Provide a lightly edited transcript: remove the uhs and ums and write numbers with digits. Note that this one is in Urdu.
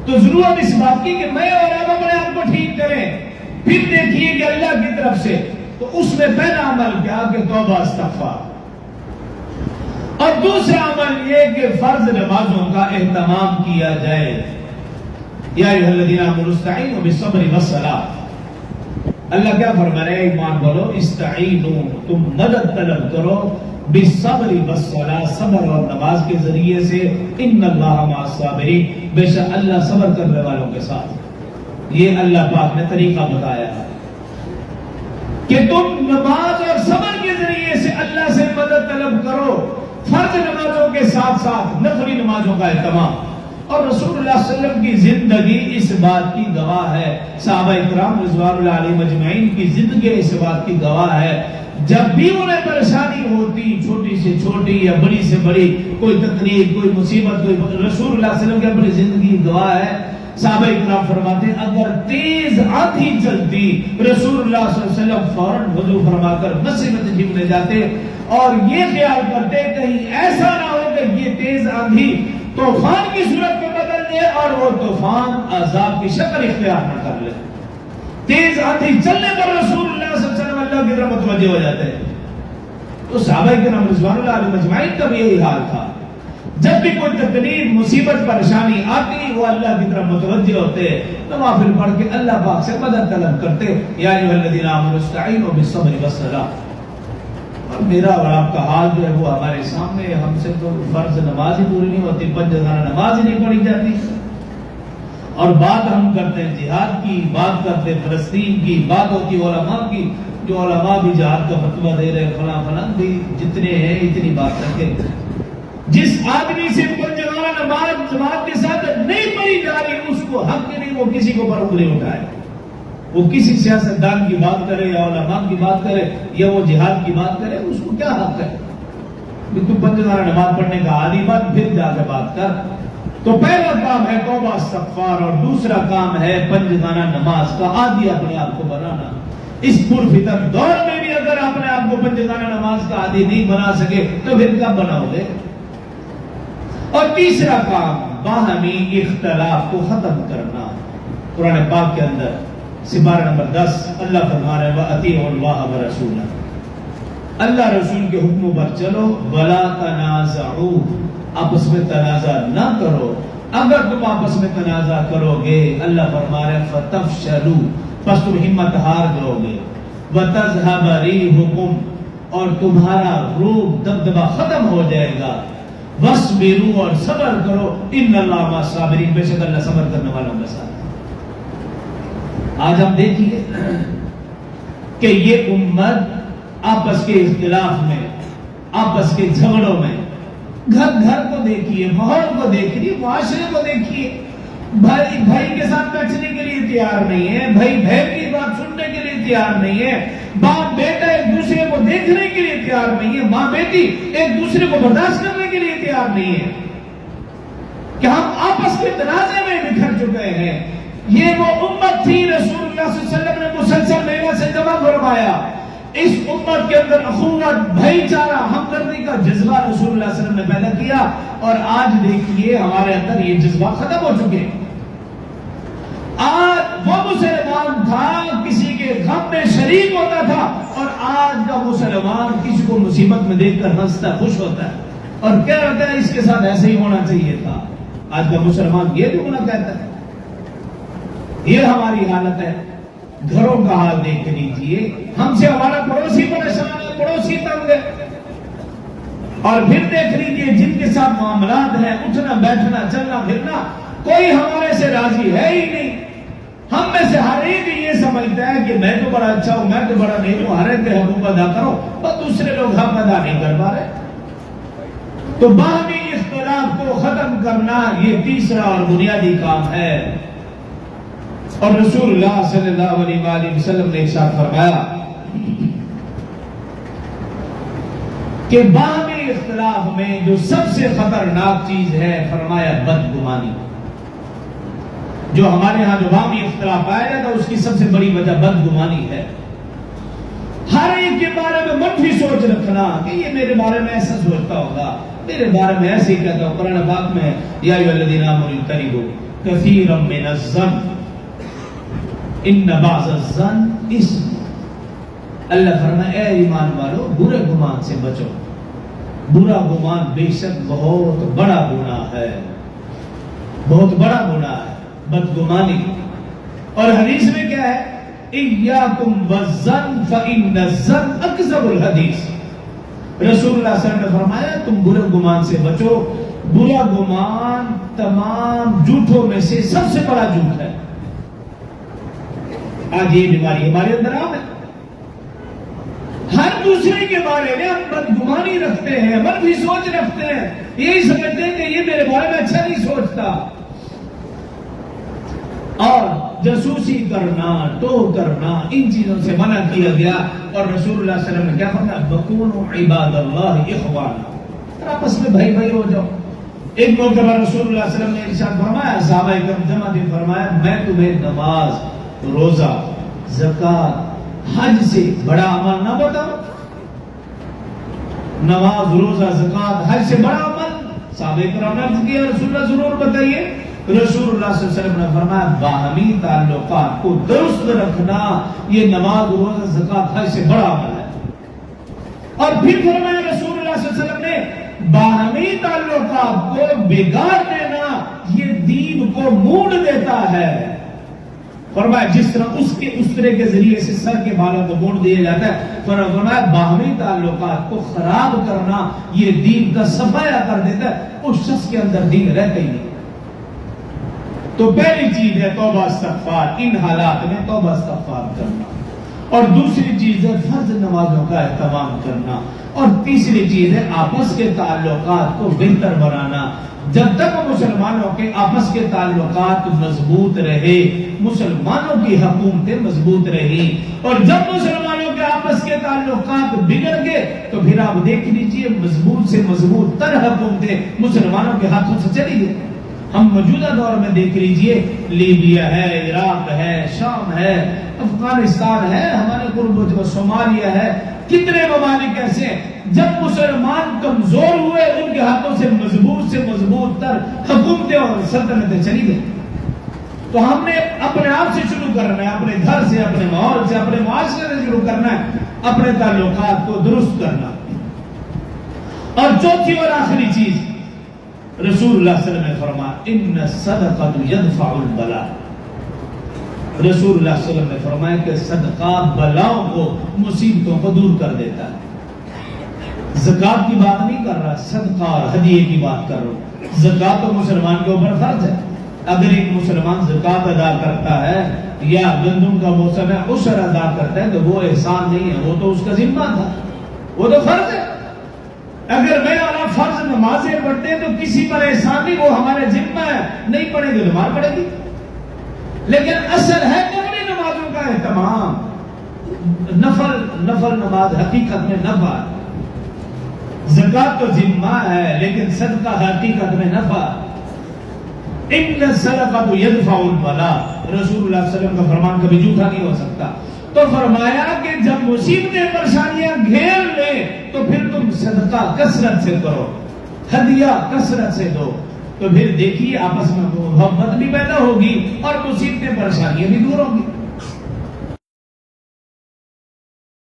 تو ضرورت اس بات کی کہ میں اور آپ اپنے آپ کو ٹھیک کریں. پھر دیکھیے کہ اللہ کی طرف سے تو اس میں پہلا عمل کیا کہ توبہ استغفار، اور دوسرا عمل یہ کہ فرض نمازوں کا اہتمام کیا جائے. یا ایھا الذین آمنوا استعینوا بالصبر والصلاۃ. اللہ کیا فرما رہے ہیں؟ ایمان بولو، استعینوا، تم مدد طلب کرو، بالصبر والصلاۃ، صبر اور نماز کے ذریعے سے. ان اللہ مع الصابرین، بے شک اللہ صبر کرنے والوں کے ساتھ. یہ اللہ پاک نے طریقہ بتایا کہ تم نماز اور صبر کے ذریعے سے اللہ سے مدد طلب کرو، فرض نمازوں کے ساتھ ساتھ نفلی نمازوں کا اہتمام. اور رسول اللہ صلی اللہ علیہ وسلم کی زندگی اس بات کی گواہ ہے، صحابہ کرام رضوان اللہ علیہم اجمعین کی زندگی اس بات کی گواہ ہے. جب بھی انہیں پریشانی ہوتی، چھوٹی سے چھوٹی یا بڑی سے بڑی، کوئی تکلیف، کوئی مصیبت، کوئی، رسول اللہ صلی اللہ علیہ وسلم کی اپنی زندگی گواہ ہے. صحابہ کرام فرماتے ہیں اگر تیز آندھی چلتی، رسول اللہ صلی اللہ علیہ وسلم فوراً وضو فرما کر مسجد میں تشریف لے جاتے اور یہ خیال کرتے کہیں ایسا نہ ہو کہ یہ تیز آندھی طوفان کی صورت میں بدل دے اور وہ طوفان عذاب کی شکل اختیار نہ کر لے. تیز آندھی چلنے پر رسول اللہ صلی اللہ علیہ وسلم اللہ کی طرف متوجہ ہو جاتے ہیں. تو صحابہ کرام رضوان اللہ علیہم اجمعین کا بھی یہی حال تھا. جب بھی کوئی تکلیف، مصیبت، پریشانی آتی وہ اللہ کی طرف متوجہ ہوتے، نوافل پڑھ کے اللہ پاک سے مدد طلب کرتے. یا ایھا الذین آمنوا استعینوا بالصبر والصلاۃ. اور میرا اور آپ کا حال جو ہے وہ ہمارے سامنے ہے. ہم سے تو فرض نماز ہی پوری نہیں ہوتی، 5 روزانہ نماز ہی نہیں پڑھی جاتی، اور بات ہم کرتے ہیں جہاد کی، بات کرتے ہیں فلسطین کی، بات ہوتی ہے علماء کی، جو علماء بھی جہاد کا فتویٰ دے رہے ہیں، فلاں فلاں بھی جتنے ہیں اتنی بات کرتے ہیں. جس آدمی سے 5 روزانہ نماز جماعت کے ساتھ نہیں پڑھی جا رہی اس کو حق نہیں وہ کسی کو پر انگلی اٹھائے. وہ کسی سیاستدان کی بات کرے یا علماء کی بات کرے یا وہ جہاد کی بات کرے، اس کو کیا حق ہے؟ تو 5 روزانہ نماز پڑھنے کا عادی بات، پھر جا کے بات کر. تو پہلا کام ہے توبہ استغفار، اور دوسرا کام ہے 5 روزانہ نماز کا عادی اپنے آپ کو بنانا. اس پرفتن دور میں بھی اگر اپنے آپ کو 5 روزانہ نماز کا عادی نہیں بنا سکے تو پھر کب بناؤ گے؟ اور تیسرا کام باہمی اختلاف کو ختم کرنا. قرآن پاک کے اندر سپارہ نمبر 10 اللہ فرما رہے ہیں وَأَطِیعُوا اللَّهَ وَرَسُولَهُ، اللہ رسول کے حکموں پر چلو. وَلَا تَنَازَعُوا، آپس میں تنازع نہ کرو. اگر تم آپس میں تنازع کرو گے اللہ فرما رہے ہیں فَتَفْشَلُوا، پس تم ہمت ہار جاؤ گے. وَتَذْهَبَ رِيحُكُمْ، اور تمہارا روب دبدبہ ختم ہو جائے گا. وَاصْبِرُوا، اور صبر کرو. إِنَّ اللَّهَ مَعَ الصَّابِرِينَ، بے شک اللہ صبر کرنے والوں کے ساتھ. آج ہم دیکھیے کہ یہ امت آپس کے اختلاف میں، آپس کے جھگڑوں میں، گھر گھر کو دیکھیے، ماحول کو دیکھیے، معاشرے کو دیکھیے، بھائی بھائی کے ساتھ بیٹھنے کے لیے تیار نہیں ہے، بھائی بہن کی بات سننے کے لیے تیار نہیں ہے، باپ بیٹا ایک دوسرے کو دیکھنے کے لیے تیار نہیں ہے، ماں بیٹی ایک دوسرے کو برداشت کرنے کے لیے تیار نہیں ہے. کہ ہم آپس کے تنازع میں بکھر چکے ہیں. یہ وہ امت تھی رسول اللہ صلی اللہ علیہ وسلم نے مسلسل محنت سے جمع فرمایا. اس امت کے اندر اخوت، بھائی چارہ، ہمدردی کا جذبہ رسول اللہ صلی اللہ علیہ وسلم نے پیدا کیا، اور آج دیکھیے ہمارے اندر یہ جذبہ ختم ہو چکے. آج وہ مسلمان تھا کسی کے غم میں شریک ہوتا تھا، اور آج کا مسلمان کسی کو مصیبت میں دیکھ کر ہنستا خوش ہوتا ہے اور کیا رہتا ہے اس کے ساتھ ایسے ہی ہونا چاہیے تھا. آج کا مسلمان یہ بھی ہونا کہتا ہے. یہ ہماری حالت ہے. گھروں کا حال دیکھ لیجیے، ہم سے ہمارا پڑوسی پریشان ہے، پڑوسی تنگ ہے، اور پھر دیکھ لیجیے جن کے ساتھ معاملات ہیں، اٹھنا بیٹھنا چلنا پھرنا، کوئی ہمارے سے راضی ہے ہی نہیں. ہم میں سے ہر ایک یہ سمجھتا ہے کہ میں تو بڑا اچھا ہوں، میں تو بڑا نہیں ہوں، ہر ایک کے حقوق ادا کرو، اور دوسرے لوگ حق ادا نہیں کر پا رہے. تو باہمی اختلاف کو ختم کرنا یہ تیسرا اور بنیادی کام ہے. اور رسول اللہ صلی اللہ علیہ وآلہ وسلم نے ارشاد فرمایا کہ باہمی اختلاف میں جو سب سے خطرناک چیز ہے، فرمایا بدگمانی. جو ہمارے ہاں جو باہمی اختلاف پایا جاتا ہے اس کی سب سے بڑی وجہ بدگمانی ہے. ہر ایک کے بارے میں منفی سوچ رکھنا کہ یہ میرے بارے میں ایسا سوچتا ہوگا، میرے بارے میں ایسے ہی کہتا ہوں. قرآن پاک میں یا ایھا الذین آمنوا اجتنبوا کثیرا من الظن ان بعض الظن اسم. اللہ فرمائے اے ایمان والو برے گمان سے بچو. برا گمان بے شک بہت بڑا گناہ ہے، بہت بڑا گناہ ہے بدگمانی. اور حدیث میں کیا ہے؟ ایاکم والظن فإن الظن اکذب الحدیث. رسول اللہ صلی اللہ علیہ وسلم نے فرمایا تم برے گمان سے بچو. برا گمان تمام جھوٹوں میں سے سب سے بڑا جھوٹ ہے. آج یہ بیماری ہمارے اندر عام ہے. ہر دوسرے کے بارے میں ہم بدگمانی رکھتے ہیں، منفی سوچ رکھتے ہیں، یہی سمجھتے ہیں کہ یہ میرے بارے میں اچھا نہیں سوچتا. اور جاسوسی کرنا، ٹو کرنا، ان چیزوں سے منع کیا گیا. اور رسول اللہ صلی اللہ علیہ وسلم نے کیا فرمایا؟ بکونوا عباد اللہ اخوانا. آپس میں بھائی بھائی ہو جاؤ. ایک مرتبہ رسول اللہ صلی اللہ علیہ وسلم نے ارشاد فرمایا، صحابہ کرام جمع دے فرمایا میں تمہیں نماز، روزہ، زکات، حج سے بڑا عمل نہ بتاؤں؟ نماز، روزہ، زکات، حج سے بڑا عمل؟ صحابہ کرام نے عرض کیا رسول اللہ ضرور بتائیے. رسول اللہ صلی اللہ علیہ وسلم نے فرمایا باہمی تعلقات کو درست رکھنا یہ نماز، روزہ، زکات، حج سے بڑا عمل ہے. اور پھر فرمایا رسول اللہ صلی اللہ علیہ وسلم نے باہمی تعلقات کو بگاڑ دینا یہ دین کو موڑ دیتا ہے. فرمایا جس طرح اس طرح کے ذریعے سے سر کے بالوں کو موڑ دیا جاتا ہے، فرمایا باہمی تعلقات کو خراب کرنا یہ دین کا صفایا کر دیتا ہے. اس شخص کے اندر دین رہتا ہی نہیں. تو پہلی چیز ہے توبہ استغفار، ان حالات میں توبہ استغفار کرنا. اور دوسری چیز ہے فرض نمازوں کا اہتمام کرنا. اور تیسری چیز ہے آپس کے تعلقات کو بہتر بنانا. جب تک مسلمانوں کے آپس کے تعلقات مضبوط رہے، مسلمانوں کی حکومتیں مضبوط رہی. اور جب مسلمانوں کے آپس کے تعلقات بگڑ گئے تو پھر آپ دیکھ لیجئے مضبوط سے مضبوط تر حکومتیں مسلمانوں کے ہاتھوں سے چلی گئی. ہم موجودہ دور میں دیکھ لیجئے لیبیا ہے، عراق ہے، شام ہے، افغانستان ہے، ہمارے قرب صومالیہ ہے. کتنے ممالک ایسے ہیں جب مسلمان کمزور ہوئے ان کے ہاتھوں سے مضبوط تر حکومتیں اور سلطنتیں چلی گئی. تو ہم نے اپنے آپ سے شروع کرنا ہے، اپنے گھر سے، اپنے ماحول سے، اپنے معاشرے سے شروع کرنا ہے، اپنے تعلقات کو درست کرنا. اور چوتھی اور آخری چیز رسول اللہ صلی اللہ علیہ وسلم نے فرمایا ان الصدقۃ یدفع البلاء. رسول اللہ صلی اللہ علیہ وسلم نے فرمایا کہ صدقہ بلاؤں کو، مصیبتوں کو دور کر دیتا ہے. زکات کی بات نہیں کر رہا، صدقہ اور ہدیے کی بات کر رہا ہوں. زکات تو مسلمان کے اوپر فرض ہے. اگر ایک مسلمان زکات ادا کرتا ہے یا گندم کا موسم ہے عشر ادا کرتا ہے تو وہ احسان نہیں ہے، وہ تو اس کا ذمہ تھا، وہ تو فرض ہے. اگر میں والا فرض نمازیں پڑھتے ہیں تو کسی پر احسان نہیں، وہ ہمارے ذمہ ہے، نہیں پڑھے گی تو مار پڑے گی. لیکن اصل ہے قبلی نمازوں کا اہتمام. نفل نماز حقیقت میں نفع ہے. زکات تو ذمہ ہے لیکن صدقہ حقیقت میں نفع. ان الصدقۃ یدفع البلاء. رسول اللہ صلی اللہ علیہ وسلم کا فرمان کبھی جھوٹا نہیں ہو سکتا. تو فرمایا کہ جب مصیبتیں پریشانیاں گھیر لے تو پھر تم صدقہ کثرت سے کرو، ہدیہ کثرت سے دو. تو پھر دیکھیے آپس میں محبت بھی پیدا ہوگی اور مصیبتیں پریشانیاں بھی دور ہوں گی.